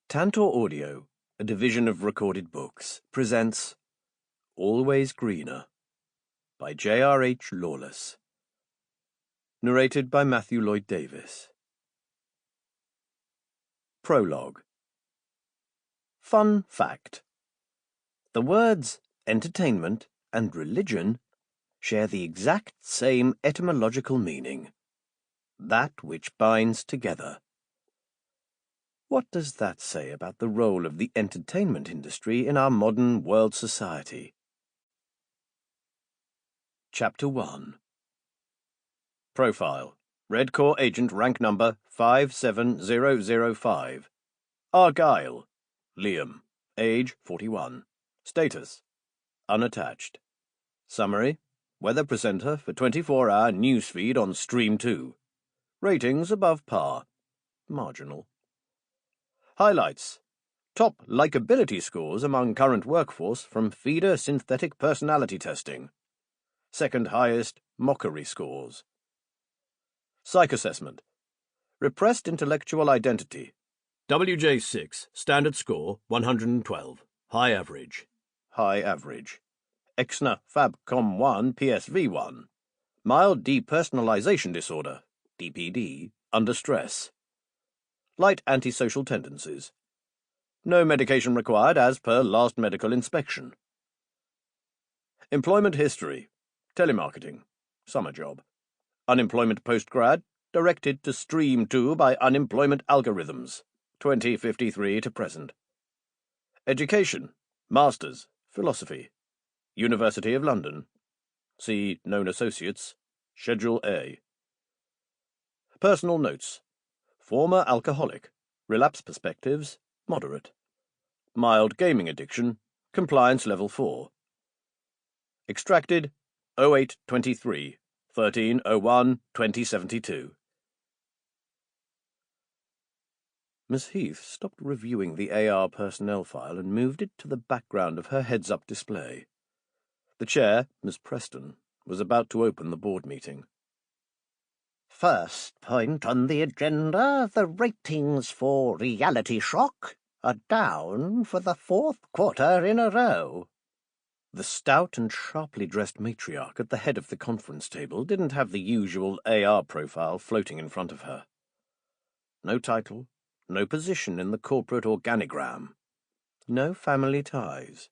Tantor Audio, a division of Recorded Books, presents Always Greener by J.R.H. Lawless. Narrated by Matthew Lloyd Davies. Prologue. Fun fact. The words entertainment and religion share the exact same etymological meaning, that which binds together. What does that say about the role of the entertainment industry in our modern world society? Chapter 1. Profile. Red Corps Agent rank number 57005. Argyle. Liam. Age 41. Status. Unattached. Summary. Weather presenter for 24-hour newsfeed on Stream 2. Ratings above par. Marginal. Highlights. Top likability scores among current workforce from feeder synthetic personality testing. Second highest mockery scores. Psych assessment. Repressed intellectual identity. WJ6, standard score 112. High average. High average. Exner Fabcom 1 PSV1. Mild depersonalization disorder, DPD, under stress. Light antisocial tendencies. No medication required as per last medical inspection. Employment history. Telemarketing. Summer job. Unemployment postgrad. Directed to Stream 2 by unemployment algorithms. 2053 to present. Education. Masters. Philosophy. University of London. See known associates. Schedule A. Personal notes. Former alcoholic. Relapse perspectives. Moderate. Mild gaming addiction. Compliance level 4. Extracted 0823 1301 2072. Miss Heath stopped reviewing the AR personnel file and moved it to the background of her heads-up display. The chair, Miss Preston, was about to open the board meeting. First point on the agenda, the ratings for Reality Shock are down for the fourth quarter in a row. The stout and sharply dressed matriarch at the head of the conference table didn't have the usual AR profile floating in front of her. No title, no position in the corporate organigram, no family ties.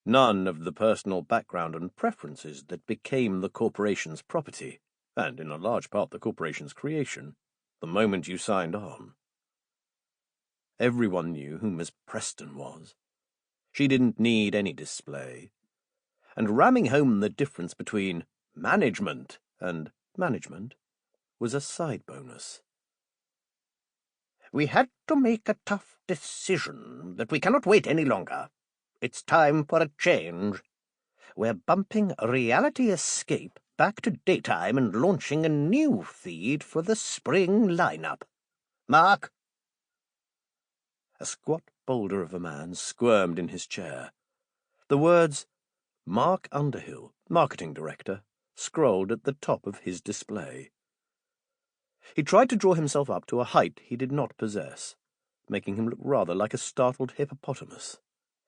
None of the personal background and preferences that became the corporation's property, and in a large part the corporation's creation, the moment you signed on. Everyone knew who Miss Preston was. She didn't need any display. And ramming home the difference between management and management was a side bonus. We had to make a tough decision that we cannot wait any longer. It's time for a change. We're bumping Reality Escape back to daytime and launching a new feed for the spring lineup. Mark? A squat boulder of a man squirmed in his chair. The words, Mark Underhill, Marketing Director, scrolled at the top of his display. He tried to draw himself up to a height he did not possess, making him look rather like a startled hippopotamus.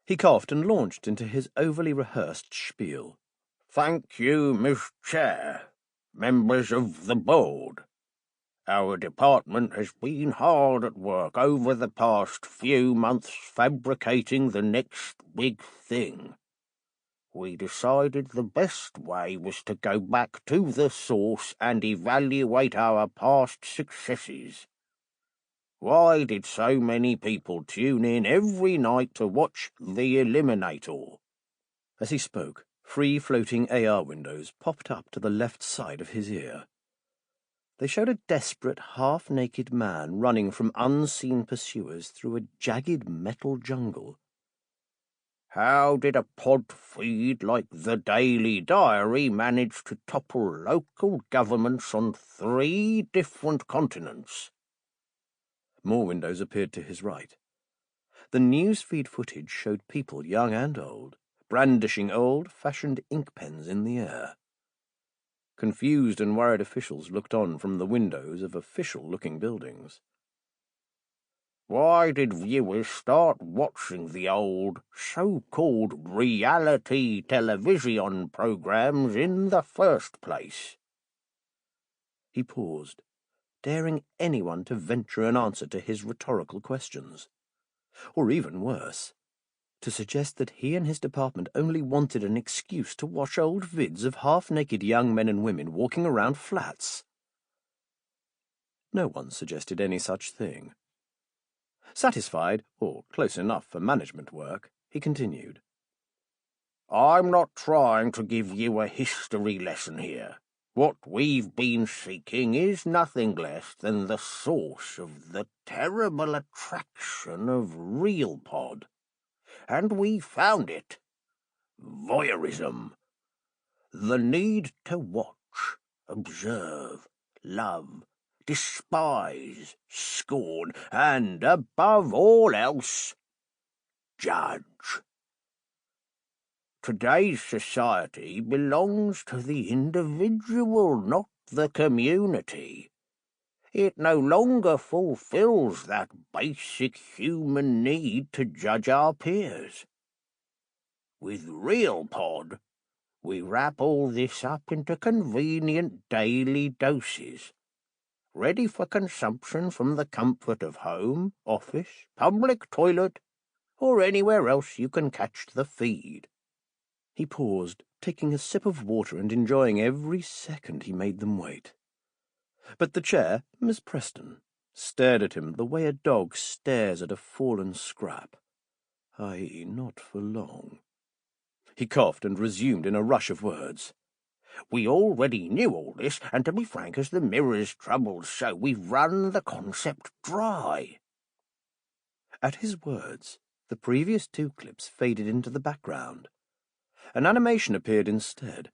He coughed and launched into his overly rehearsed spiel. Thank you, Miss Chair, members of the board. Our department has been hard at work over the past few months fabricating the next big thing. We decided the best way was to go back to the source and evaluate our past successes. Why did so many people tune in every night to watch The Eliminator? As he spoke, free-floating AR windows popped up to the left side of his ear. They showed a desperate, half-naked man running from unseen pursuers through a jagged metal jungle. How did a pod feed like the Daily Diary manage to topple local governments on 3 different continents? More windows appeared to his right. The newsfeed footage showed people, young and old, brandishing old-fashioned ink pens in the air. Confused and worried officials looked on from the windows of official-looking buildings. Why did viewers start watching the old so-called reality television programs in the first place? He paused, daring anyone to venture an answer to his rhetorical questions. Or even worse, to suggest that he and his department only wanted an excuse to watch old vids of half-naked young men and women walking around flats. No one suggested any such thing. Satisfied, or close enough for management work, he continued. I'm not trying to give you a history lesson here. What we've been seeking is nothing less than the source of the terrible attraction of RealPod. And we found it. Voyeurism. The need to watch, observe, love, despise, scorn, and, above all else, judge. Today's society belongs to the individual, not the community. It no longer fulfills that basic human need to judge our peers. With RealPod, we wrap all this up into convenient daily doses, ready for consumption from the comfort of home, office, public toilet, or anywhere else you can catch the feed. He paused, taking a sip of water and enjoying every second he made them wait. But the chair, Miss Preston, stared at him the way a dog stares at a fallen scrap, i.e., not for long. He coughed and resumed in a rush of words. We already knew all this, and to be frank, as the Mirror's troubles show, we've run the concept dry. At his words, the previous two clips faded into the background. An animation appeared instead,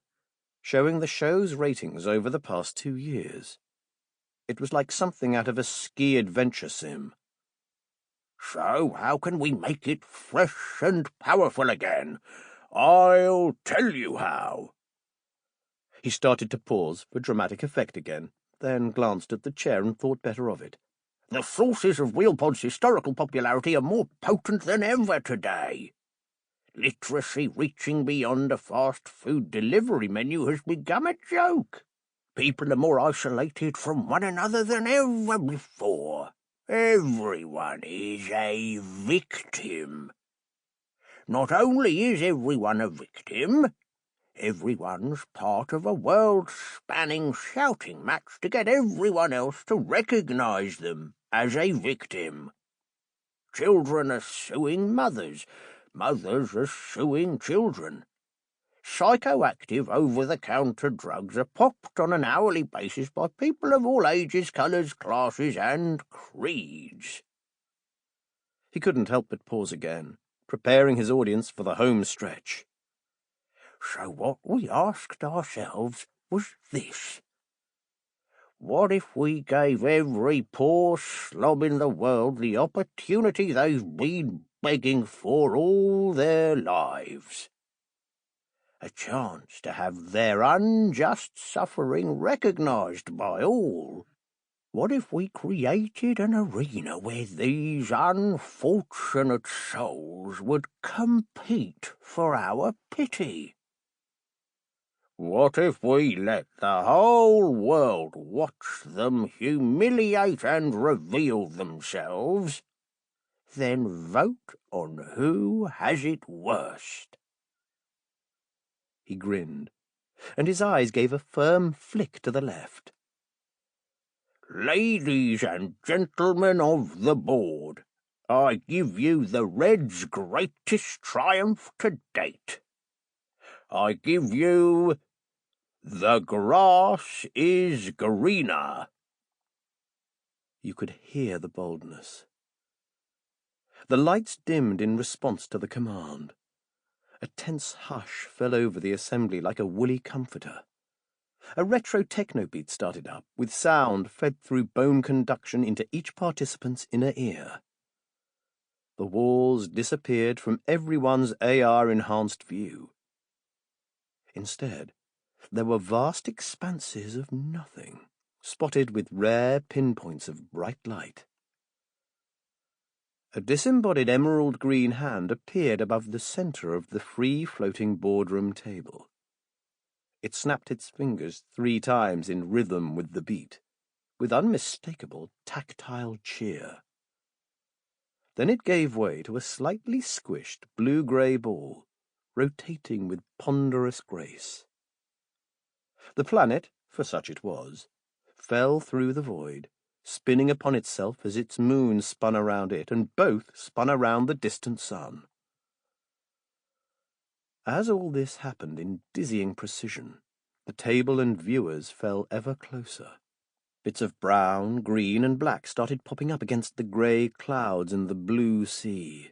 showing the show's ratings over the past 2 years. It was like something out of a ski adventure sim. So how can we make it fresh and powerful again? I'll tell you how. He started to pause for dramatic effect again, then glanced at the chair and thought better of it. The sources of RealPod's historical popularity are more potent than ever today. Literacy reaching beyond a fast food delivery menu has become a joke. People are more isolated from one another than ever before. Everyone is a victim. Not only is everyone a victim, everyone's part of a world-spanning shouting match to get everyone else to recognize them as a victim. Children are suing mothers. Mothers are suing children. Psychoactive over-the-counter drugs are popped on an hourly basis by people of all ages, colours, classes, and creeds. He couldn't help but pause again, preparing his audience for the home stretch. So what we asked ourselves was this. What if we gave every poor slob in the world the opportunity they've been begging for all their lives? A chance to have their unjust suffering recognised by all. What if we created an arena where these unfortunate souls would compete for our pity? What if we let the whole world watch them humiliate and reveal themselves, then vote on who has it worst? He grinned, and his eyes gave a firm flick to the left. Ladies and gentlemen of the board, I give you the Reds' greatest triumph to date. I give you the grass is greener. You could hear the boldness. The lights dimmed in response to the command. A tense hush fell over the assembly like a woolly comforter. A retro techno beat started up, with sound fed through bone conduction into each participant's inner ear. The walls disappeared from everyone's AR-enhanced view. Instead, there were vast expanses of nothing, spotted with rare pinpoints of bright light. A disembodied emerald-green hand appeared above the centre of the free-floating boardroom table. It snapped its fingers 3 times in rhythm with the beat, with unmistakable tactile cheer. Then it gave way to a slightly squished blue-grey ball, rotating with ponderous grace. The planet, for such it was, fell through the void, spinning upon itself as its moon spun around it, and both spun around the distant sun. As all this happened in dizzying precision, the table and viewers fell ever closer. Bits of brown, green, and black started popping up against the grey clouds and the blue sea.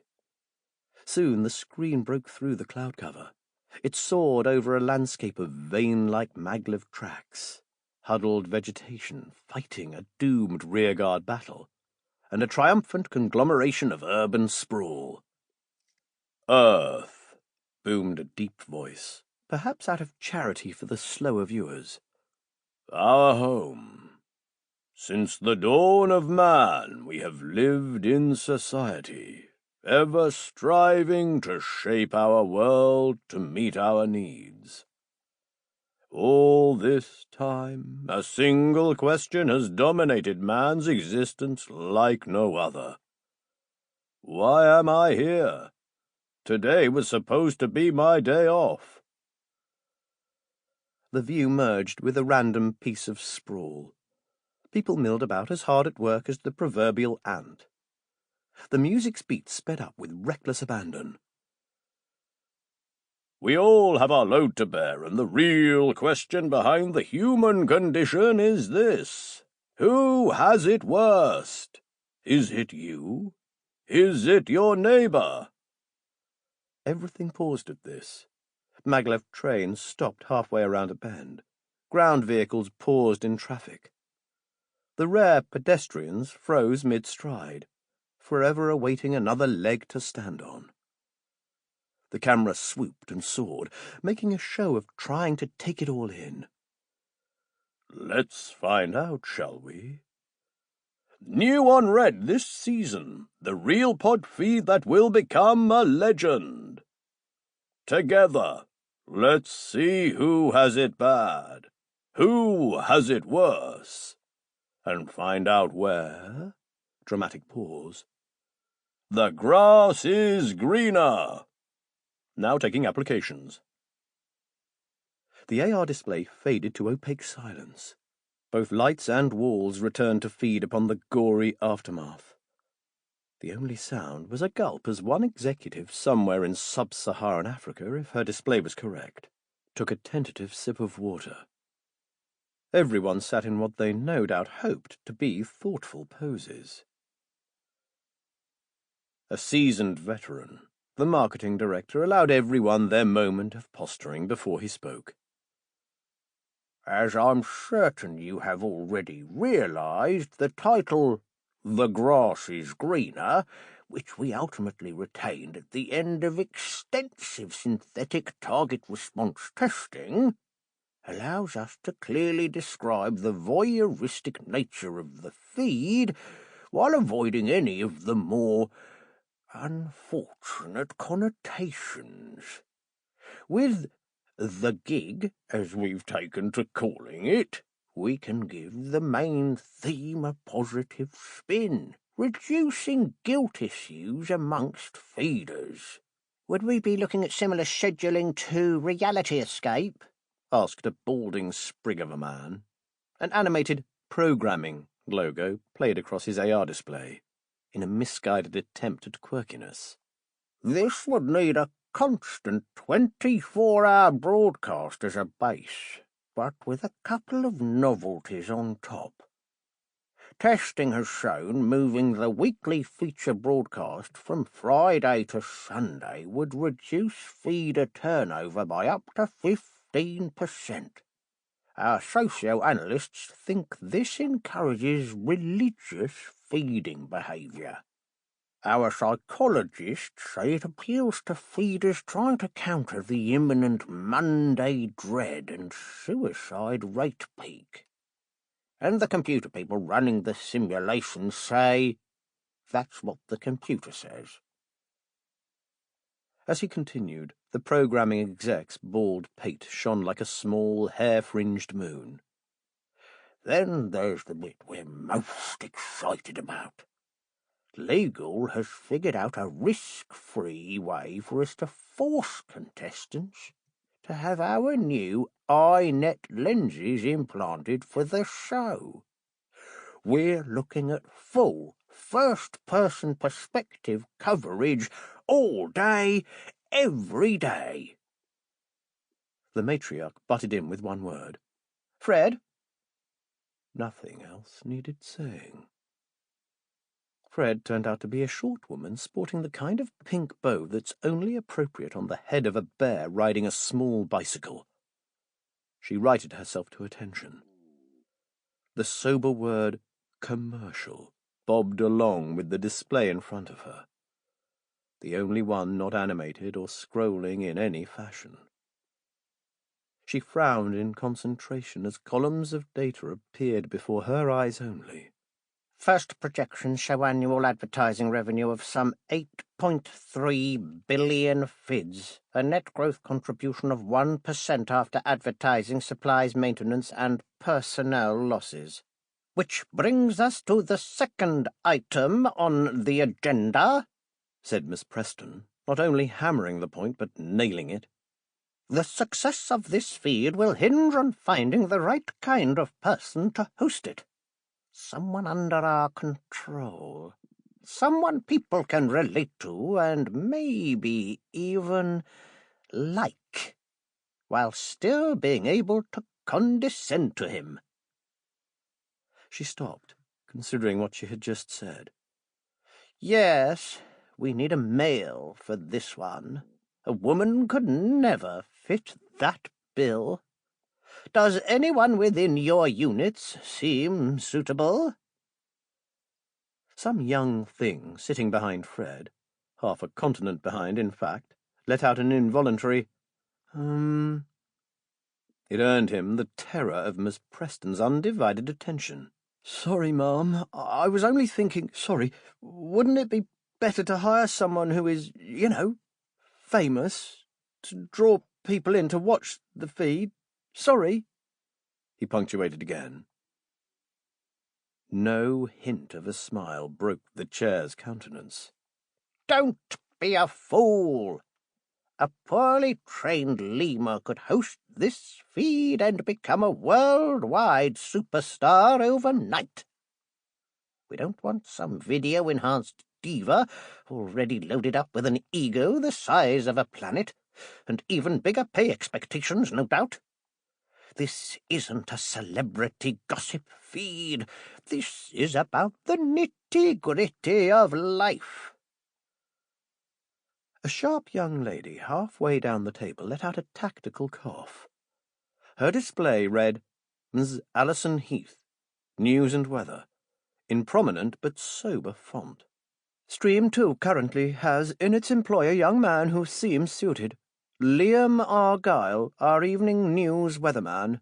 Soon the screen broke through the cloud cover. It soared over a landscape of vein-like maglev tracks, huddled vegetation fighting a doomed rearguard battle, and a triumphant conglomeration of urban sprawl. "Earth," boomed a deep voice, perhaps out of charity for the slower viewers. "Our home. Since the dawn of man we have lived in society, ever striving to shape our world to meet our needs. All this time, a single question has dominated man's existence like no other. Why am I here? Today was supposed to be my day off." The view merged with a random piece of sprawl. People milled about as hard at work as the proverbial ant. The music's beat sped up with reckless abandon. "We all have our load to bear, and the real question behind the human condition is this: who has it worst? Is it you? Is it your neighbour?" Everything paused at this. Maglev trains stopped halfway around a bend. Ground vehicles paused in traffic. The rare pedestrians froze mid-stride, forever awaiting another leg to stand on. The camera swooped and soared, making a show of trying to take it all in. "Let's find out, shall we? New on Red this season, the real pod feed that will become a legend. Together, let's see who has it bad, who has it worse, and find out where," dramatic pause, "the grass is greener." Now taking applications. The AR display faded to opaque silence. Both lights and walls returned to feed upon the gory aftermath. The only sound was a gulp as one executive somewhere in sub-Saharan Africa, if her display was correct, took a tentative sip of water. Everyone sat in what they no doubt hoped to be thoughtful poses. A seasoned veteran, the marketing director allowed everyone their moment of posturing before he spoke. "As I'm certain you have already realized, the title, 'The Grass is Greener,' which we ultimately retained at the end of extensive synthetic target response testing, allows us to clearly describe the voyeuristic nature of the feed while avoiding any of the more unfortunate connotations. With the gig, as we've taken to calling it, we can give the main theme a positive spin, reducing guilt issues amongst feeders." "Would we be looking at similar scheduling to Reality Escape?" asked a balding sprig of a man. An animated programming logo played across his AR display, in a misguided attempt at quirkiness. "This would need a constant 24-hour broadcast as a base, but with a couple of novelties on top. Testing has shown moving the weekly feature broadcast from Friday to Sunday would reduce feeder turnover by up to 15%. Our socio-analysts think this encourages religious feeding behaviour. Our psychologists say it appeals to feeders trying to counter the imminent Monday dread and suicide rate peak. And the computer people running the simulation say That's what the computer says. As he continued, the programming exec's bald pate shone like a small, hair-fringed moon. Then there's the bit we're most excited about. Legal has figured out a risk-free way for us to force contestants to have our new iNet lenses implanted for the show. We're looking at full first-person perspective coverage all day, every day. The matriarch butted in with one word. "Fred?" Nothing else needed saying. Fred turned out to be a short woman sporting the kind of pink bow that's only appropriate on the head of a bear riding a small bicycle. She righted herself to attention. The sober word "commercial" bobbed along with the display in front of her, the only one not animated or scrolling in any fashion. She frowned in concentration as columns of data appeared before her eyes only. First projections show annual advertising revenue of some 8.3 billion FIDs, a net growth contribution of 1% after advertising, supplies, maintenance, and personnel losses. Which brings us to the second item on the agenda, said Miss Preston, not only hammering the point but nailing it. The success of this feed will hinge on finding the right kind of person to host it. Someone under our control. Someone people can relate to and maybe even like, while still being able to condescend to him. She stopped, considering what she had just said. Yes, we need a male for this one. A woman could never fit that bill. Does anyone within your units seem suitable? Some young thing sitting behind Fred, half a continent behind, in fact, let out an involuntary, It earned him the terror of Miss Preston's undivided attention. "Sorry, ma'am. I was only thinking, sorry, wouldn't it be better to hire someone who is, famous, to draw people in to watch the feed? Sorry," he punctuated again. No hint of a smile broke the chair's countenance. Don't be a fool. A poorly trained lemur could host this feed and become a worldwide superstar overnight. We don't want some video-enhanced diva already loaded up with an ego the size of a planet, and even bigger pay expectations, no doubt. This isn't a celebrity gossip feed. This is about the nitty-gritty of life. A sharp young lady halfway down the table let out a tactical cough. Her display read, Ms. Alison Heath, News and Weather, in prominent but sober font. Stream 2 currently has in its employ a young man who seems suited. Liam Argyle, our evening news weatherman.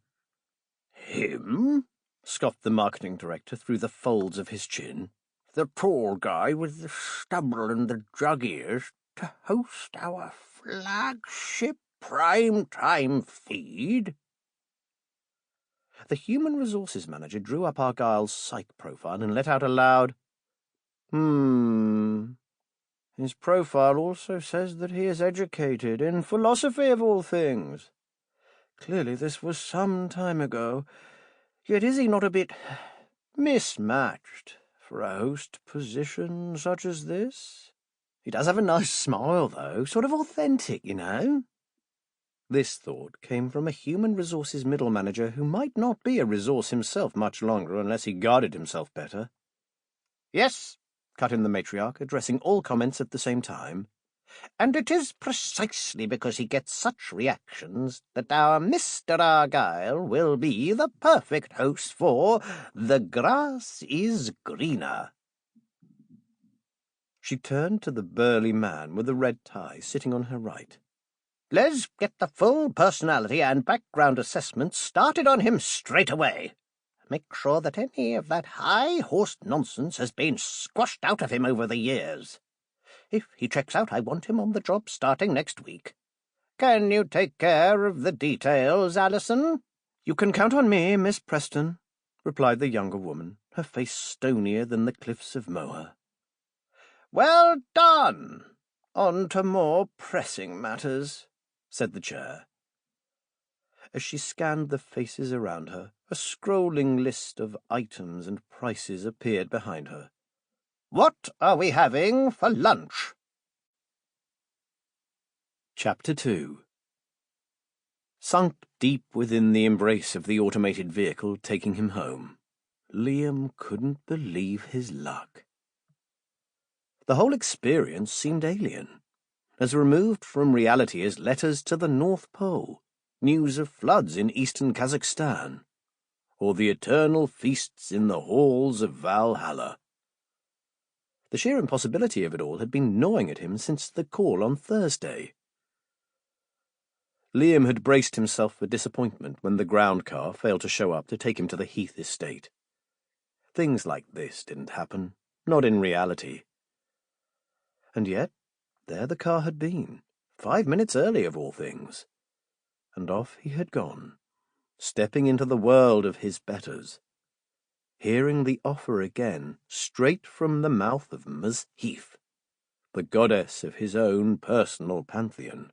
Him? Scoffed the marketing director through the folds of his chin. The tall guy with the stubble and the jug ears to host our flagship prime-time feed? The human resources manager drew up Argyle's psych profile and let out a loud, His profile also says that he is educated in philosophy of all things. Clearly this was some time ago. Yet is he not a bit mismatched for a host position such as this? He does have a nice smile, though, sort of authentic, This thought came from a human resources middle manager who might not be a resource himself much longer unless he guarded himself better. Yes, cut in the matriarch, addressing all comments at the same time. And it is precisely because he gets such reactions that our Mr. Argyle will be the perfect host for The Grass is Greener. She turned to the burly man with the red tie sitting on her right. Let's get the full personality and background assessment started on him straight away. Make sure that any of that high-horsed nonsense has been squashed out of him over the years. If he checks out, I want him on the job starting next week. Can you take care of the details, Alison?" "You can count on me, Miss Preston," replied the younger woman, her face stonier than the cliffs of Moher. "Well done! "On to more pressing matters," said the chair. As she scanned the faces around her, a scrolling list of items and prices appeared behind her. What are we having for lunch?" Chapter 2. Sunk deep within the embrace of the automated vehicle taking him home, Liam couldn't believe his luck. The whole experience seemed alien, as removed from reality as letters to the North Pole, news of floods in eastern Kazakhstan, or the eternal feasts in the halls of Valhalla. The sheer impossibility of it all had been gnawing at him since the call on Thursday. Liam had braced himself for disappointment when the ground car failed to show up to take him to the Heath estate. Things like this didn't happen, not in reality. And yet, there the car had been, 5 minutes early of all things. And off he had gone, stepping into the world of his betters, hearing the offer again straight from the mouth of Ms. Heath, the goddess of his own personal pantheon.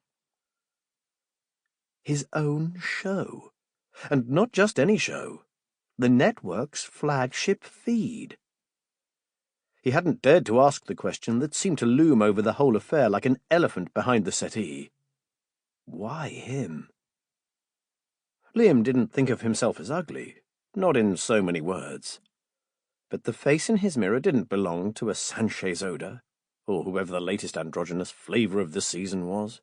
His own show, and not just any show, the network's flagship feed. He hadn't dared to ask the question that seemed to loom over the whole affair like an elephant behind the settee. Why him? Liam didn't think of himself as ugly, not in so many words. But the face in his mirror didn't belong to a Sanchez Oda, or whoever the latest androgynous flavour of the season was.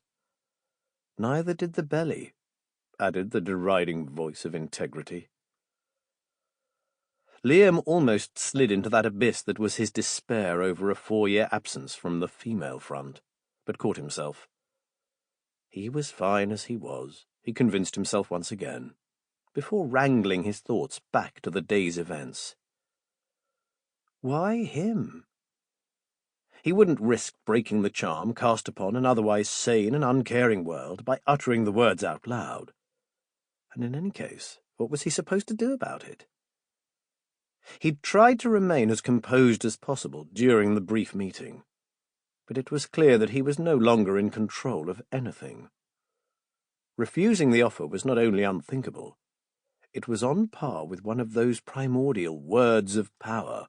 Neither did the belly, added the deriding voice of integrity. Liam almost slid into that abyss that was his despair over a 4-year absence from the female front, but caught himself. He was fine as he was, he convinced himself once again, before wrangling his thoughts back to the day's events. Why him? He wouldn't risk breaking the charm cast upon an otherwise sane and uncaring world by uttering the words out loud. And in any case, what was he supposed to do about it? He'd tried to remain as composed as possible during the brief meeting, but it was clear that he was no longer in control of anything. Refusing the offer was not only unthinkable, it was on par with one of those primordial words of power,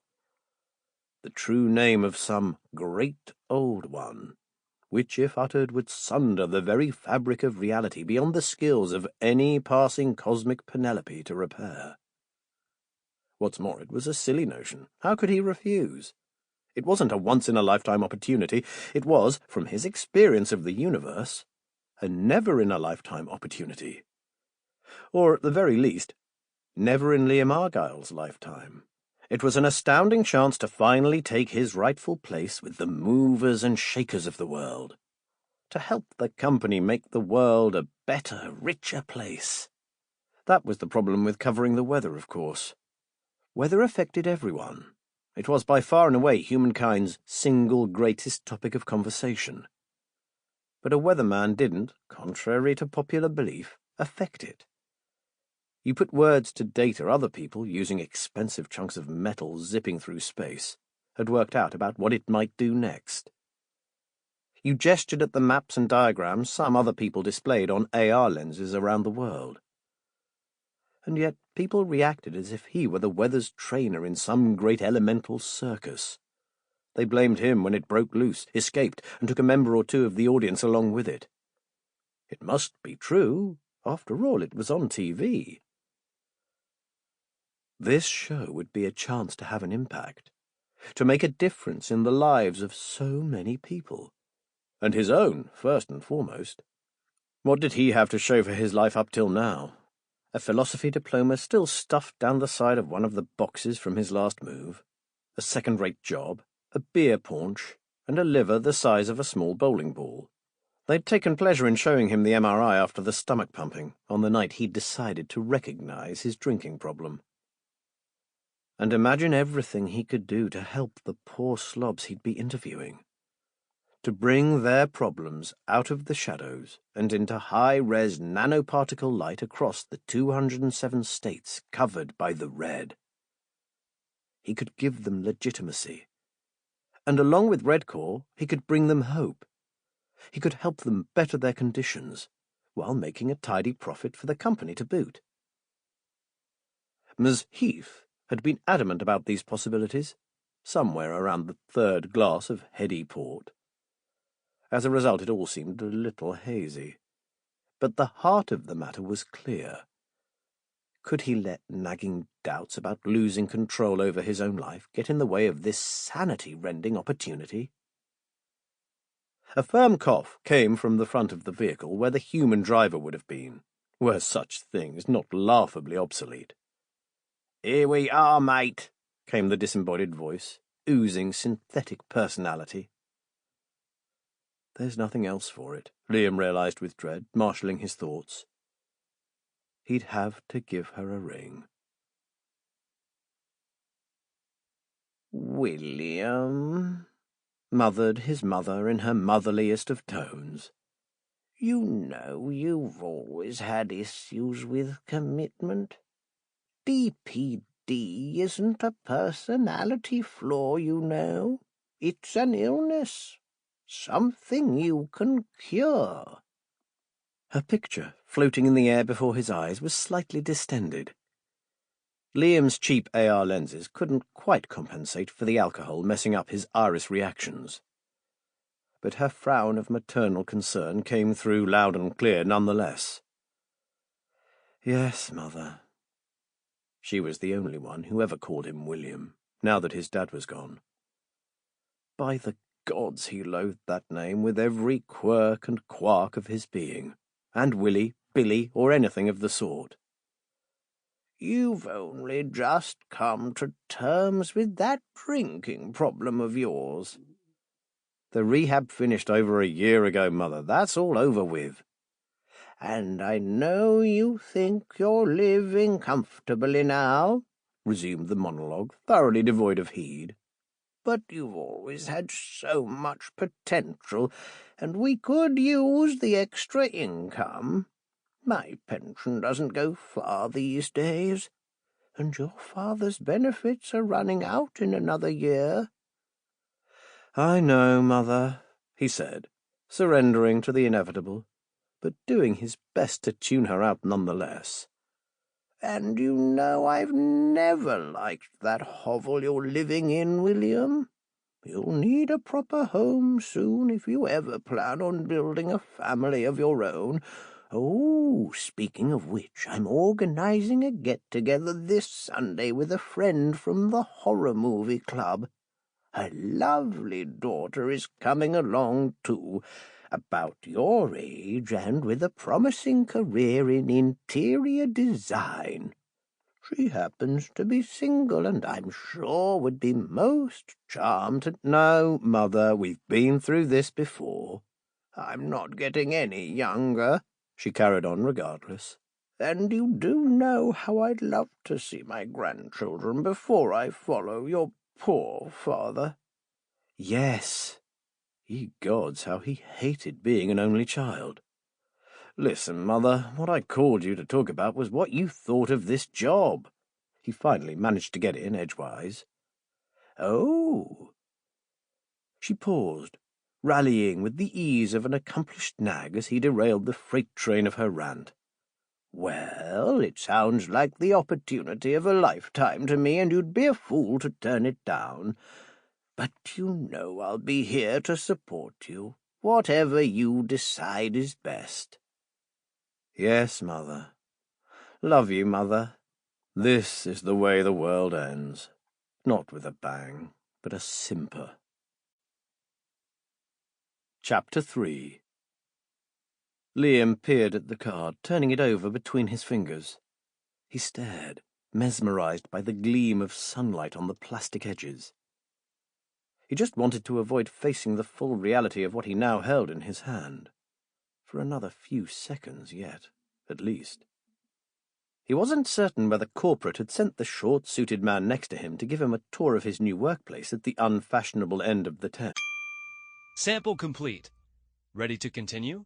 the true name of some great old one, which, if uttered, would sunder the very fabric of reality beyond the skills of any passing cosmic Penelope to repair. What's more, it was a silly notion. How could he refuse? It wasn't a once-in-a-lifetime opportunity. It was, from his experience of the universe, a never-in-a-lifetime opportunity. Or, at the very least, never in Liam Argyle's lifetime. It was an astounding chance to finally take his rightful place with the movers and shakers of the world, to help the company make the world a better, richer place. That was the problem with covering the weather, of course. Weather affected everyone. It was by far and away humankind's single greatest topic of conversation. But a weatherman didn't, contrary to popular belief, affect it. You put words to data other people, using expensive chunks of metal zipping through space, had worked out about what it might do next. You gestured at the maps and diagrams some other people displayed on AR lenses around the world. And yet people reacted as if he were the weather's trainer in some great elemental circus. They blamed him when it broke loose, escaped, and took a member or two of the audience along with it. It must be true. After all, it was on TV. This show would be a chance to have an impact, to make a difference in the lives of so many people, and his own, first and foremost. What did he have to show for his life up till now? A philosophy diploma still stuffed down the side of one of the boxes from his last move, a second-rate job, a beer paunch, and a liver the size of a small bowling ball. They'd taken pleasure in showing him the MRI after the stomach pumping, on the night he'd decided to recognize his drinking problem. and imagine everything he could do to help the poor slobs he'd be interviewing. To bring their problems out of the shadows and into high-res nanoparticle light across the 207 states covered by the red. He could give them legitimacy. And along with Redcore, he could bring them hope. He could help them better their conditions, while making a tidy profit for the company to boot. Ms. Heath had been adamant about these possibilities, somewhere around the third glass of heady port. As a result, it all seemed a little hazy. But the heart of the matter was clear. Could he let nagging doubts about losing control over his own life get in the way of this sanity-rending opportunity? A firm cough came from the front of the vehicle where the human driver would have been, were such things not laughably obsolete. "Here we are, mate," came the disembodied voice, oozing synthetic personality. There's nothing else for it, Liam realized with dread, marshalling his thoughts. He'd have to give her a ring. "William," mothered his mother in her motherliest of tones, "you know you've always had issues with commitment. DPD isn't a personality flaw, you know. It's an illness. Something you can cure." Her picture, floating in the air before his eyes, was slightly distended. Liam's cheap AR lenses couldn't quite compensate for the alcohol messing up his iris reactions. But her frown of maternal concern came through loud and clear nonetheless. "Yes, Mother." She was the only one who ever called him William, now that his dad was gone. By the gods, he loathed that name with every quirk and quark of his being, and Willie, Billy, or anything of the sort. "You've only just come to terms with that drinking problem of yours." "The rehab finished over a year ago, Mother. That's all over with." "And I know you think you're living comfortably now," resumed the monologue, thoroughly devoid of heed. "But you've always had so much potential, and we could use the extra income. My pension doesn't go far these days, and your father's benefits are running out in another year." "I know, Mother," he said, surrendering to the inevitable, but doing his best to tune her out nonetheless. "And you know I've never liked that hovel you're living in, William. You'll need a proper home soon if you ever plan on building a family of your own. Oh, speaking of which, I'm organizing a get-together this Sunday with a friend from the horror movie club. Her lovely daughter is coming along, too, about your age and with a promising career in interior design. She happens to be single, and I'm sure would be most charmed to—" "No, Mother, we've been through this before." "I'm not getting any younger," she carried on regardless. "And you do know how I'd love to see my grandchildren before I follow your poor father." Yes. Ye gods, how he hated being an only child. "Listen, Mother, what I called you to talk about was what you thought of this job." He finally managed to get in edgewise. "Oh." She paused, rallying with the ease of an accomplished nag as he derailed the freight train of her rant. "Well, it sounds like the opportunity of a lifetime to me, and you'd be a fool to turn it down. But you know I'll be here to support you, whatever you decide is best." "Yes, Mother. Love you, Mother. This is the way the world ends. Not with a bang, but a simper." Chapter 3. Liam peered at the card, turning it over between his fingers. He stared, mesmerized by the gleam of sunlight on the plastic edges. He just wanted to avoid facing the full reality of what he now held in his hand. For another few seconds yet, at least. He wasn't certain whether Corporate had sent the short-suited man next to him to give him a tour of his new workplace at the unfashionable end of the town. Sample complete. Ready to continue?